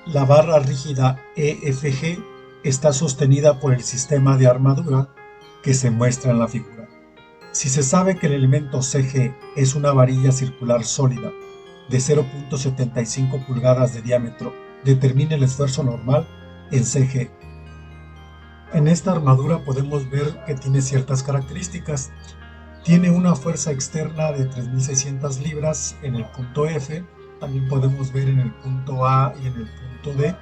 La barra rígida EFG está sostenida por el sistema de armadura que se muestra en la figura. Si se sabe que el elemento CG es una varilla circular sólida de 0.75 pulgadas de diámetro, determine el esfuerzo normal en CG. En esta armadura podemos ver que tiene ciertas características. Tiene una fuerza externa de 3.600 libras en el punto F. También podemos ver en el punto A y en el punto D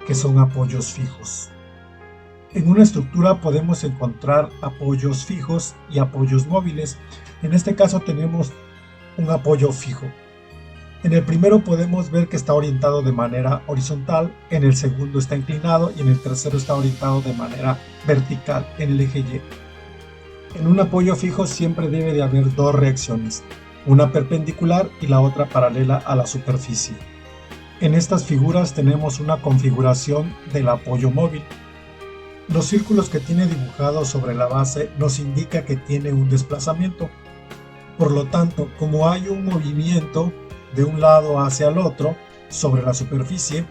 que son apoyos fijos. En una estructura podemos encontrar apoyos fijos y apoyos móviles. En este caso tenemos un apoyo fijo. En el primero podemos ver que está orientado de manera horizontal, en el segundo está inclinado y en el tercero está orientado de manera vertical en el eje Y. En un apoyo fijo siempre debe de haber dos reacciones, una perpendicular y la otra paralela a la superficie. En estas figuras tenemos una configuración del apoyo móvil. Los círculos que tiene dibujados sobre la base nos indica que tiene un desplazamiento. Por lo tanto, como hay un movimiento de un lado hacia el otro sobre la superficie,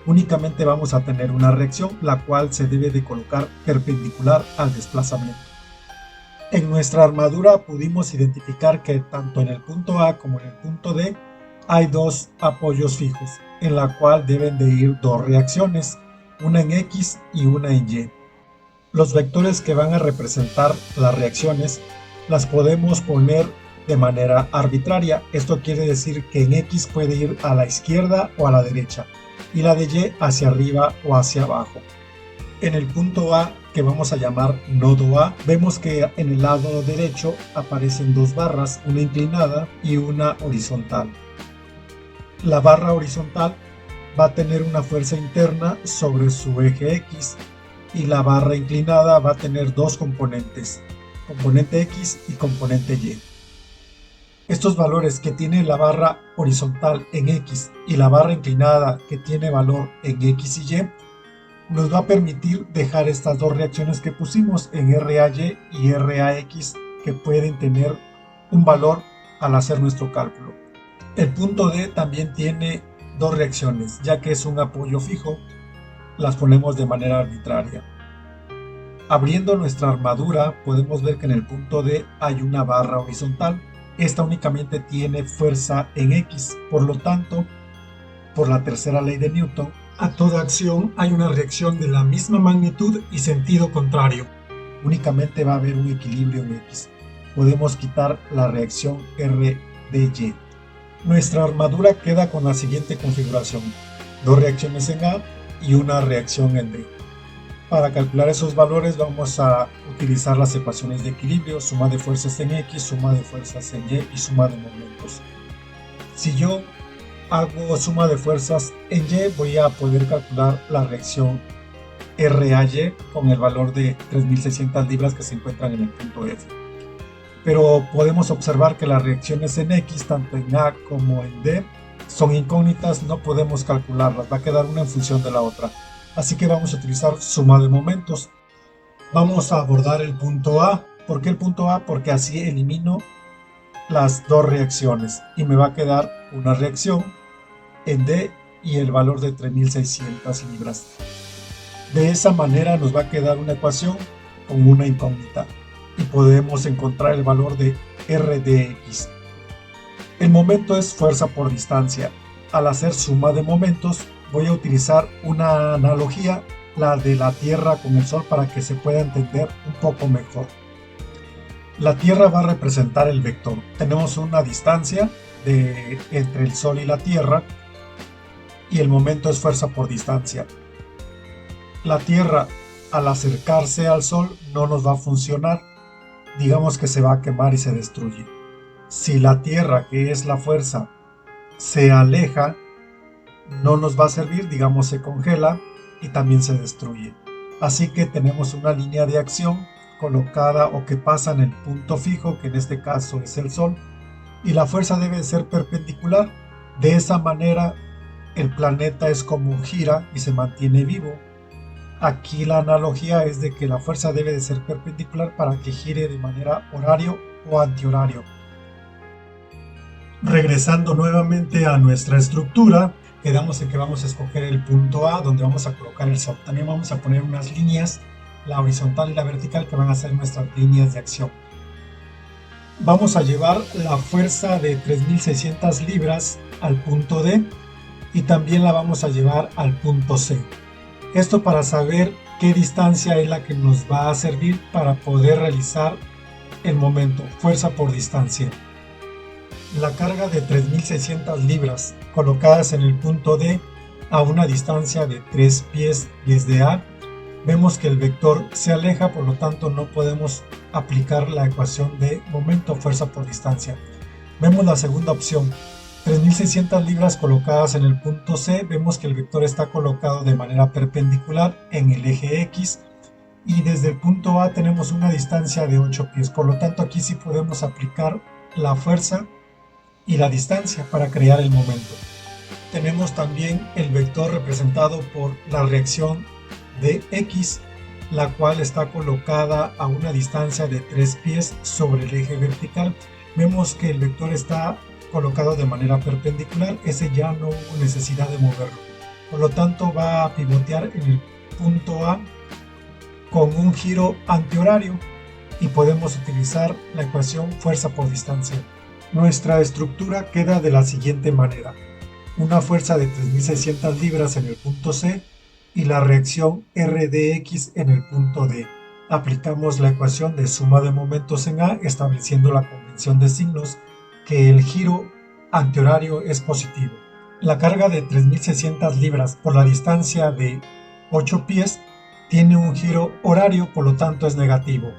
únicamente vamos a tener una reacción, la cual se debe de colocar perpendicular al desplazamiento. En nuestra armadura pudimos identificar que tanto en el punto A como en el punto D hay dos apoyos fijos, en la cual deben de ir dos reacciones, una en X y una en Y. Los vectores que van a representar las reacciones las podemos poner de manera arbitraria. Esto quiere decir que en X puede ir a la izquierda o a la derecha y la de Y hacia arriba o hacia abajo. En el punto A, que vamos a llamar nodo A, vemos que en el lado derecho aparecen dos barras, una inclinada y una horizontal. La barra horizontal va a tener una fuerza interna sobre su eje X y la barra inclinada va a tener dos componentes, componente X y componente Y. Estos valores que tiene la barra horizontal en X y la barra inclinada que tiene valor en X y Y nos va a permitir dejar estas dos reacciones que pusimos en RAY y RAX que pueden tener un valor al hacer nuestro cálculo. El punto D también tiene dos reacciones, ya que es un apoyo fijo, las ponemos de manera arbitraria. Abriendo nuestra armadura podemos ver que en el punto D hay una barra horizontal. Esta únicamente tiene fuerza en X, por lo tanto, por la tercera ley de Newton, a toda acción hay una reacción de la misma magnitud y sentido contrario. Únicamente va a haber un equilibrio en X. Podemos quitar la reacción R de Y. Nuestra armadura queda con la siguiente configuración: dos reacciones en A y una reacción en D. Para calcular esos valores vamos a utilizar las ecuaciones de equilibrio, suma de fuerzas en X, suma de fuerzas en Y y suma de momentos. Si yo hago suma de fuerzas en Y, voy a poder calcular la reacción RAY con el valor de 3.600 libras que se encuentran en el punto F. Pero podemos observar que las reacciones en X, tanto en A como en D, son incógnitas, no podemos calcularlas, va a quedar una en función de la otra. Así que vamos a utilizar suma de momentos. Vamos a abordar el punto A. ¿Por qué el punto A? Porque así elimino las dos reacciones y me va a quedar una reacción en D y el valor de 3.600 libras. De esa manera nos va a quedar una ecuación con una incógnita y podemos encontrar el valor de R de X. El momento es fuerza por distancia. Al hacer suma de momentos voy a utilizar una analogía, la de la Tierra con el Sol, para que se pueda entender un poco mejor. La Tierra va a representar el vector. Tenemos una distancia entre el Sol y la Tierra y el momento es fuerza por distancia. La Tierra, al acercarse al Sol, no nos va a funcionar. Digamos que se va a quemar y se destruye. Si la Tierra, que es la fuerza, se aleja, no nos va a servir, digamos se congela y también se destruye. Así que tenemos una línea de acción colocada o que pasa en el punto fijo, que en este caso es el Sol, y la fuerza debe ser perpendicular. De esa manera el planeta es como gira y se mantiene vivo. Aquí la analogía es de que la fuerza debe de ser perpendicular para que gire de manera horario o antihorario. Regresando nuevamente a nuestra estructura, quedamos en que vamos a escoger el punto A donde vamos a colocar el sol. También vamos a poner unas líneas, la horizontal y la vertical, que van a ser nuestras líneas de acción. Vamos a llevar la fuerza de 3600 libras al punto D y también la vamos a llevar al punto C. Esto para saber qué distancia es la que nos va a servir para poder realizar el momento, fuerza por distancia. La carga de 3600 libras colocadas en el punto D a una distancia de 3 pies desde A, vemos que el vector se aleja, por lo tanto no podemos aplicar la ecuación de momento, fuerza por distancia. Vemos la segunda opción, 3600 libras colocadas en el punto C, vemos que el vector está colocado de manera perpendicular en el eje X y desde el punto A tenemos una distancia de 8 pies, por lo tanto aquí sí podemos aplicar la fuerza y la distancia para crear el momento. Tenemos también el vector representado por la reacción de X, la cual está colocada a una distancia de 3 pies sobre el eje vertical. Vemos que el vector está colocado de manera perpendicular, ese ya no hubo necesidad de moverlo, por lo tanto va a pivotear en el punto A con un giro antihorario y podemos utilizar la ecuación fuerza por distancia. Nuestra estructura queda de la siguiente manera: una fuerza de 3600 libras en el punto C y la reacción R de X en el punto D. Aplicamos la ecuación de suma de momentos en A, estableciendo la convención de signos que el giro antihorario es positivo. La carga de 3600 libras por la distancia de 8 pies tiene un giro horario, por lo tanto es negativo.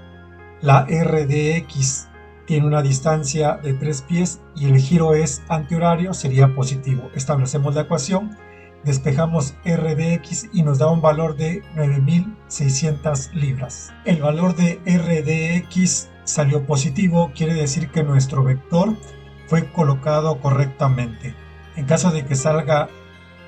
La R de X tiene una distancia de 3 pies y el giro es antihorario, sería positivo. Establecemos la ecuación, despejamos R de X y nos da un valor de 9600 libras. El valor de R de X salió positivo, quiere decir que nuestro vector fue colocado correctamente. En caso de que salga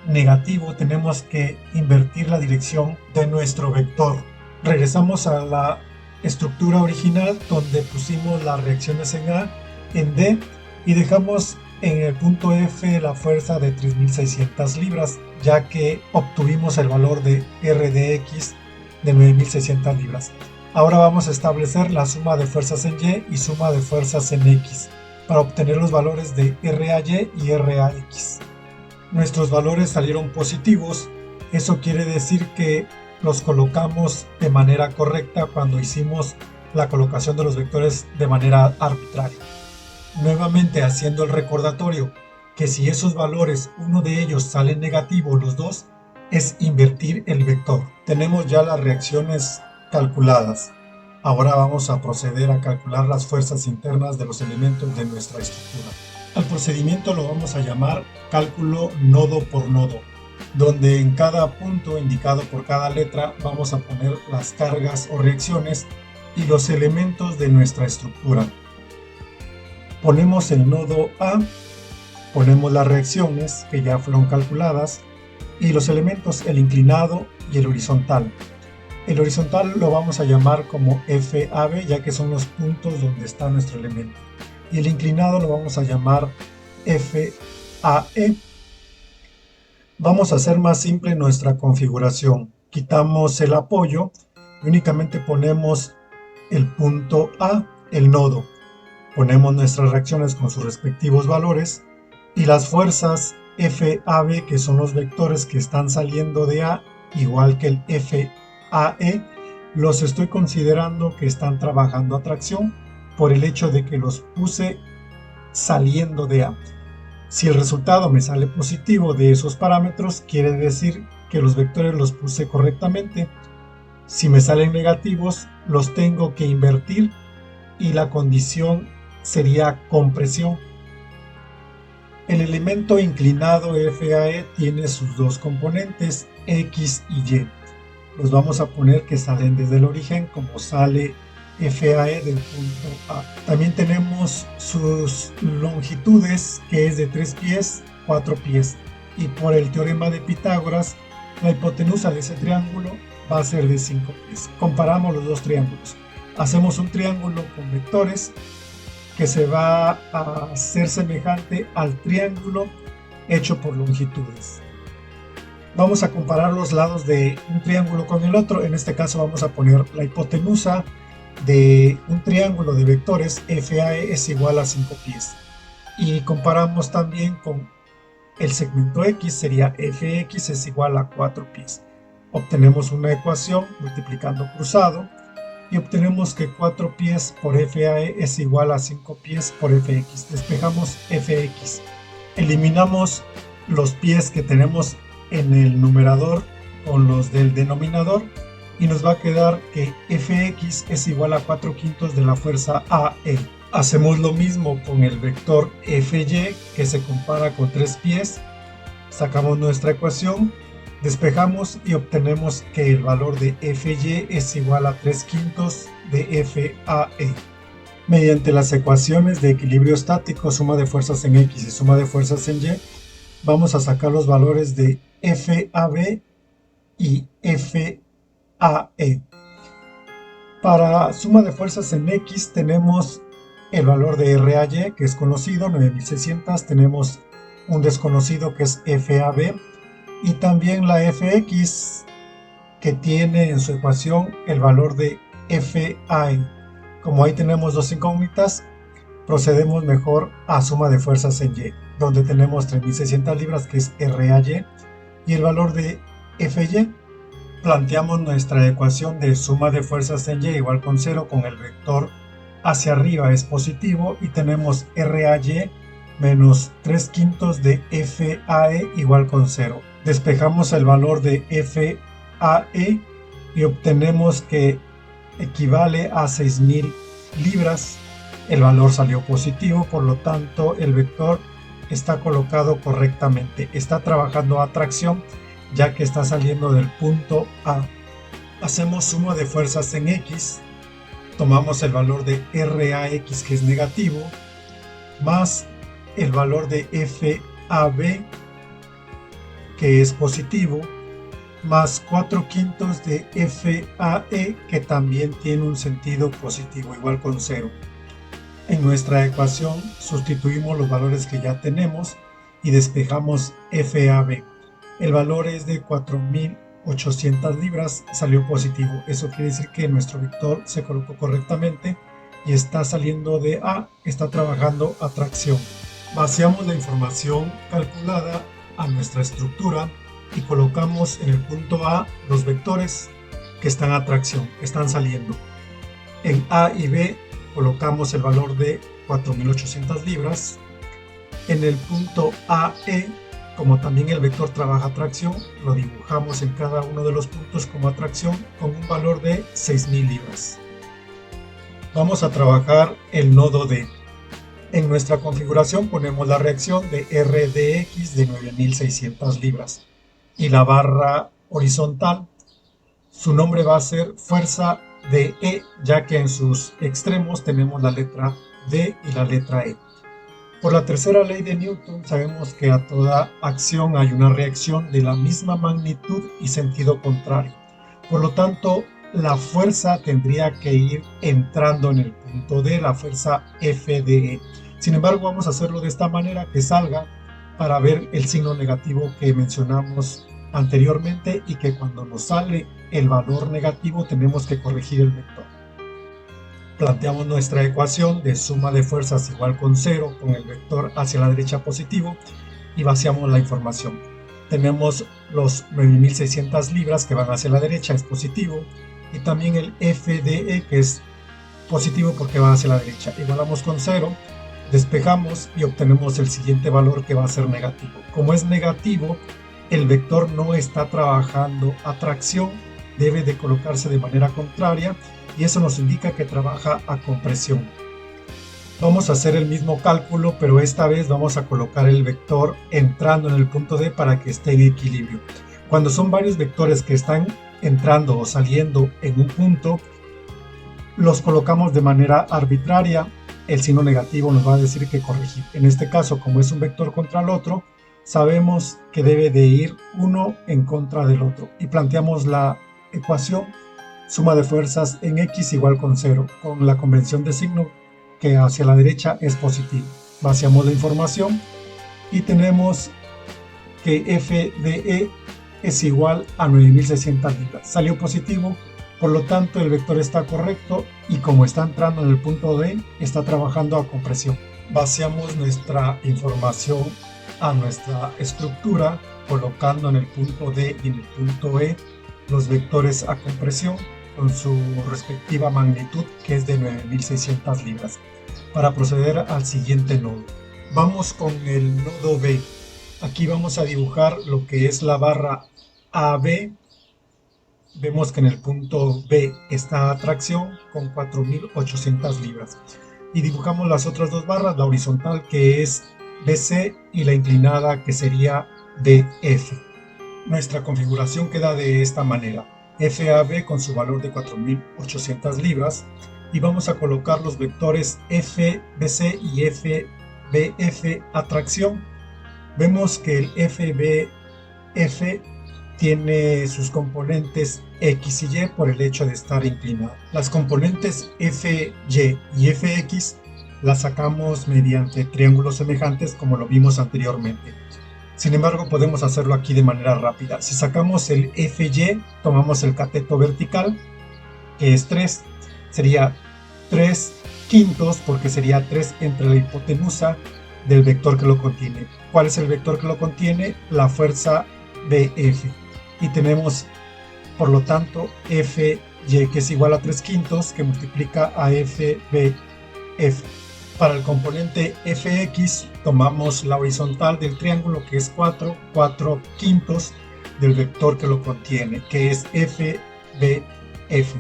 negativo, tenemos que invertir la dirección de nuestro vector. Regresamos a la estructura original donde pusimos las reacciones en A, en D y dejamos en el punto F la fuerza de 3600 libras, ya que obtuvimos el valor de R de X de 9600 libras. Ahora vamos a establecer la suma de fuerzas en Y y suma de fuerzas en X para obtener los valores de RAY y RAX. Nuestros valores salieron positivos, eso quiere decir que los colocamos de manera correcta cuando hicimos la colocación de los vectores de manera arbitraria. Nuevamente haciendo el recordatorio que si esos valores, uno de ellos sale negativo, los dos, es invertir el vector. Tenemos ya las reacciones calculadas. Ahora vamos a proceder a calcular las fuerzas internas de los elementos de nuestra estructura. Al procedimiento lo vamos a llamar cálculo nodo por nodo, donde en cada punto indicado por cada letra vamos a poner las cargas o reacciones y los elementos de nuestra estructura. Ponemos el nodo A, ponemos las reacciones que ya fueron calculadas y los elementos, el inclinado y el horizontal. El horizontal lo vamos a llamar como FAB, ya que son los puntos donde está nuestro elemento. Y el inclinado lo vamos a llamar FAE. Vamos a hacer más simple nuestra configuración. Quitamos el apoyo y únicamente ponemos el punto A, el nodo. Ponemos nuestras reacciones con sus respectivos valores y las fuerzas FAB, que son los vectores que están saliendo de A, igual que el FAE, los estoy considerando que están trabajando a tracción por el hecho de que los puse saliendo de A. Si el resultado me sale positivo de esos parámetros, quiere decir que los vectores los puse correctamente. Si me salen negativos, los tengo que invertir y la condición sería compresión. El elemento inclinado FAE tiene sus dos componentes, X y Y. Los vamos a poner que salen desde el origen, como sale FAE del punto A. También tenemos sus longitudes, que es de 3 pies, 4 pies. Y por el teorema de Pitágoras, la hipotenusa de ese triángulo va a ser de 5 pies. Comparamos los dos triángulos. Hacemos un triángulo con vectores que se va a hacer semejante al triángulo hecho por longitudes. Vamos a comparar los lados de un triángulo con el otro. En este caso vamos a poner la hipotenusa de un triángulo de vectores FAE es igual a 5 pies. Y comparamos también con el segmento X, sería FX es igual a 4 pies. Obtenemos una ecuación multiplicando cruzado y obtenemos que 4 pies por FAE es igual a 5 pies por FX. Despejamos FX. Eliminamos los pies que tenemos en el numerador con los del denominador y nos va a quedar que Fx es igual a 4/5 de la fuerza AE. Hacemos lo mismo con el vector Fy, que se compara con 3 pies. Sacamos nuestra ecuación, despejamos y obtenemos que el valor de Fy es igual a 3/5 de FAE. Mediante las ecuaciones de equilibrio estático, suma de fuerzas en X y suma de fuerzas en Y, vamos a sacar los valores de FAB y FAE. Para suma de fuerzas en X tenemos el valor de RAY, que es conocido, 9600, tenemos un desconocido que es FAB, y también la FX, que tiene en su ecuación el valor de FAE. Como ahí tenemos dos incógnitas, procedemos mejor a suma de fuerzas en Y, donde tenemos 3600 libras, que es RAY, y el valor de FY. Planteamos nuestra ecuación de suma de fuerzas en Y igual con 0 con el vector hacia arriba es positivo y tenemos RAY menos 3/5 de FAE igual con 0. Despejamos el valor de FAE y obtenemos que equivale a 6000 libras. El valor salió positivo, por lo tanto el vector está colocado correctamente. Está trabajando a tracción ya que está saliendo del punto A. Hacemos suma de fuerzas en X, tomamos el valor de RAX, que es negativo, más el valor de FAB, que es positivo, más 4/5 de FAE, que también tiene un sentido positivo, igual con 0. En nuestra ecuación sustituimos los valores que ya tenemos y despejamos FAB. El valor es de 4800 libras, salió positivo. Eso quiere decir que nuestro vector se colocó correctamente y está saliendo de A, está trabajando a tracción. Vaciamos la información calculada a nuestra estructura y colocamos en el punto A los vectores que están a tracción, están saliendo. En A y B colocamos el valor de 4800 libras. En el punto AE, como también el vector trabaja a tracción, lo dibujamos en cada uno de los puntos como atracción con un valor de 6000 libras. Vamos a trabajar el nodo D. En nuestra configuración ponemos la reacción de RDX de 9600 libras y la barra horizontal, su nombre va a ser fuerza DE, ya que en sus extremos tenemos la letra D y la letra E. Por la tercera ley de Newton sabemos que a toda acción hay una reacción de la misma magnitud y sentido contrario. Por lo tanto, la fuerza tendría que ir entrando en el punto D, la fuerza FDE. Sin embargo, vamos a hacerlo de esta manera, que salga para ver el signo negativo que mencionamos anteriormente y que cuando nos sale el valor negativo tenemos que corregir el vector. Planteamos nuestra ecuación de suma de fuerzas igual con 0 con el vector hacia la derecha positivo y vaciamos la información. Tenemos los 9600 libras que van hacia la derecha, es positivo, y también el FDE, que es positivo porque va hacia la derecha. Igualamos con 0, despejamos y obtenemos el siguiente valor, que va a ser negativo. Como es negativo, el vector no está trabajando a tracción, debe de colocarse de manera contraria, y eso nos indica que trabaja a compresión. Vamos a hacer el mismo cálculo, pero esta vez vamos a colocar el vector entrando en el punto D para que esté en equilibrio. Cuando son varios vectores que están entrando o saliendo en un punto, los colocamos de manera arbitraria. El signo negativo nos va a decir que corregir. En este caso, como es un vector contra el otro, sabemos que debe de ir uno en contra del otro y planteamos la ecuación suma de fuerzas en X igual con 0, con la convención de signo que hacia la derecha es positivo. Vaciamos la información y tenemos que FDE es igual a 9600 libras. Salió positivo, por lo tanto el vector está correcto y como está entrando en el punto D, está trabajando a compresión. Vaciamos nuestra información a nuestra estructura, colocando en el punto D y en el punto E los vectores a compresión con su respectiva magnitud, que es de 9600 libras. Para proceder al siguiente nodo, vamos con el nodo B. Aquí vamos a dibujar lo que es la barra AB. Vemos que en el punto B está tracción con 4800 libras. Y dibujamos las otras dos barras, la horizontal que es BC y la inclinada que sería DF. Nuestra configuración queda de esta manera. FAB con su valor de 4800 libras y vamos a colocar los vectores FBC y FBF a tracción. Vemos que el FBF tiene sus componentes X y Y por el hecho de estar inclinado. Las componentes FY y FX las sacamos mediante triángulos semejantes como lo vimos anteriormente. Sin embargo, podemos hacerlo aquí de manera rápida. Si sacamos el FY, tomamos el cateto vertical, que es 3. Sería 3 quintos, porque sería 3 entre la hipotenusa del vector que lo contiene. ¿Cuál es el vector que lo contiene? La fuerza BF. Y tenemos, por lo tanto, FY, que es igual a 3 quintos, que multiplica a FBF. Para el componente Fx tomamos la horizontal del triángulo, que es 4 quintos del vector que lo contiene, que es FBF.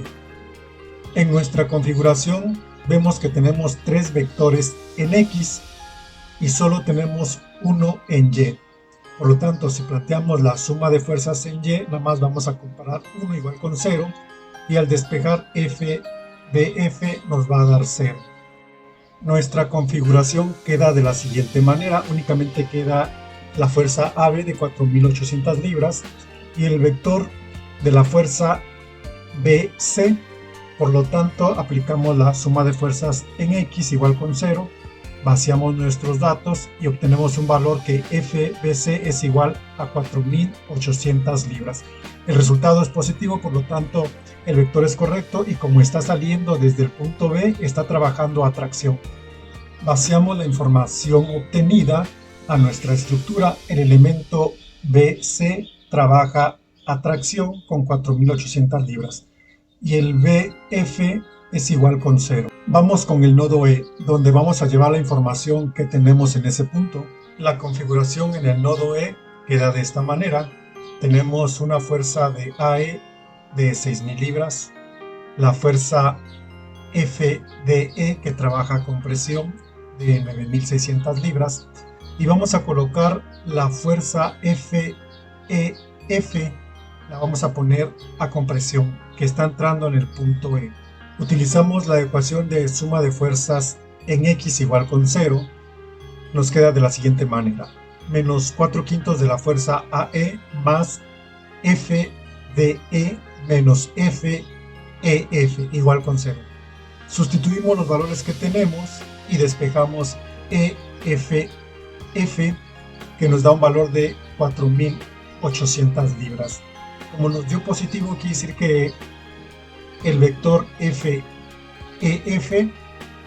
En nuestra configuración vemos que tenemos 3 vectores en X y solo tenemos uno en Y. Por lo tanto, si planteamos la suma de fuerzas en Y, nada más vamos a comparar 1 igual con 0 y al despejar FBF nos va a dar 0. Nuestra configuración queda de la siguiente manera, únicamente queda la fuerza AB de 4800 libras y el vector de la fuerza BC. Por lo tanto, aplicamos la suma de fuerzas en X igual con 0, vaciamos nuestros datos y obtenemos un valor que FBC es igual a 4800 libras. El resultado es positivo, por lo tanto el vector es correcto y como está saliendo desde el punto B, está trabajando a tracción. Vaciamos la información obtenida a nuestra estructura. El elemento BC trabaja a tracción con 4800 libras y el BF es igual con 0. Vamos con el nodo E, donde vamos a llevar la información que tenemos en ese punto. La configuración en el nodo E queda de esta manera. Tenemos una fuerza de AE de 6000 libras, la fuerza FDE que trabaja con presión de 9600 libras y vamos a colocar la fuerza FEF, la vamos a poner a compresión que está entrando en el punto E. Utilizamos la ecuación de suma de fuerzas en X igual con 0. Nos queda de la siguiente manera: menos 4 quintos de la fuerza AE más FDE menos FEF igual con 0. Sustituimos los valores que tenemos y despejamos EFF, que nos da un valor de 4800 libras. Como nos dio positivo, quiere decir que el vector FEF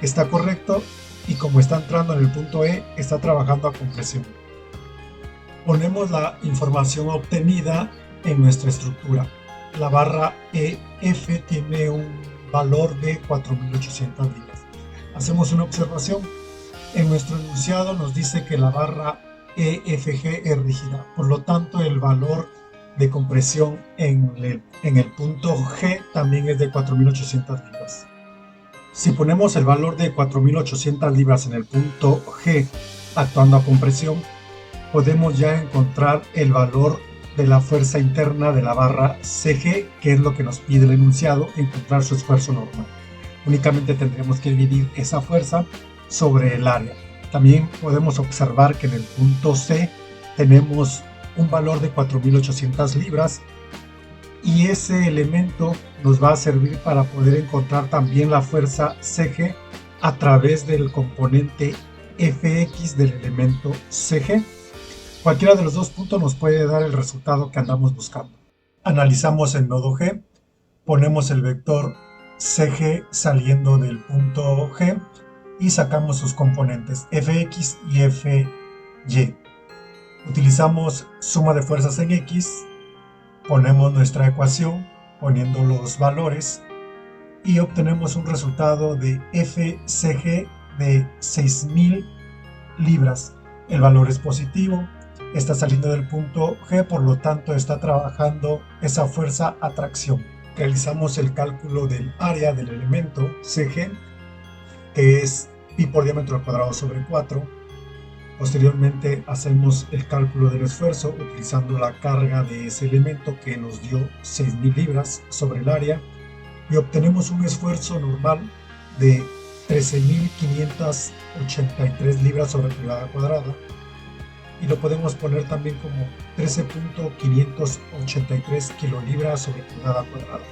está correcto y como está entrando en el punto E, está trabajando a compresión. Ponemos la información obtenida en nuestra estructura. La barra EF tiene un valor de 4800 libras. Hacemos una observación. En nuestro enunciado nos dice que la barra EFG es rígida, por lo tanto el valor de compresión en el punto G también es de 4800 libras. Si ponemos el valor de 4800 libras en el punto G actuando a compresión, podemos ya encontrar el valor de la fuerza interna de la barra CG, que es lo que nos pide el enunciado, encontrar su esfuerzo normal. Únicamente tendremos que dividir esa fuerza sobre el área. También podemos observar que en el punto C tenemos un valor de 4800 libras y ese elemento nos va a servir para poder encontrar también la fuerza CG a través del componente FX del elemento CG. Cualquiera de los dos puntos nos puede dar el resultado que andamos buscando. Analizamos el nodo G, ponemos el vector CG saliendo del punto G y sacamos sus componentes Fx y Fy. Utilizamos suma de fuerzas en X, ponemos nuestra ecuación poniendo los valores y obtenemos un resultado de FCG de 6.000 libras. El valor es positivo, está saliendo del punto G, por lo tanto está trabajando esa fuerza atracción. Realizamos el cálculo del área del elemento CG, que es pi por diámetro al cuadrado sobre 4. Posteriormente hacemos el cálculo del esfuerzo utilizando la carga de ese elemento que nos dio 6.000 libras sobre el área y obtenemos un esfuerzo normal de 13.583 libras sobre pulgada cuadrada, y lo podemos poner también como 13.583 kilolibras sobre pulgada cuadrada.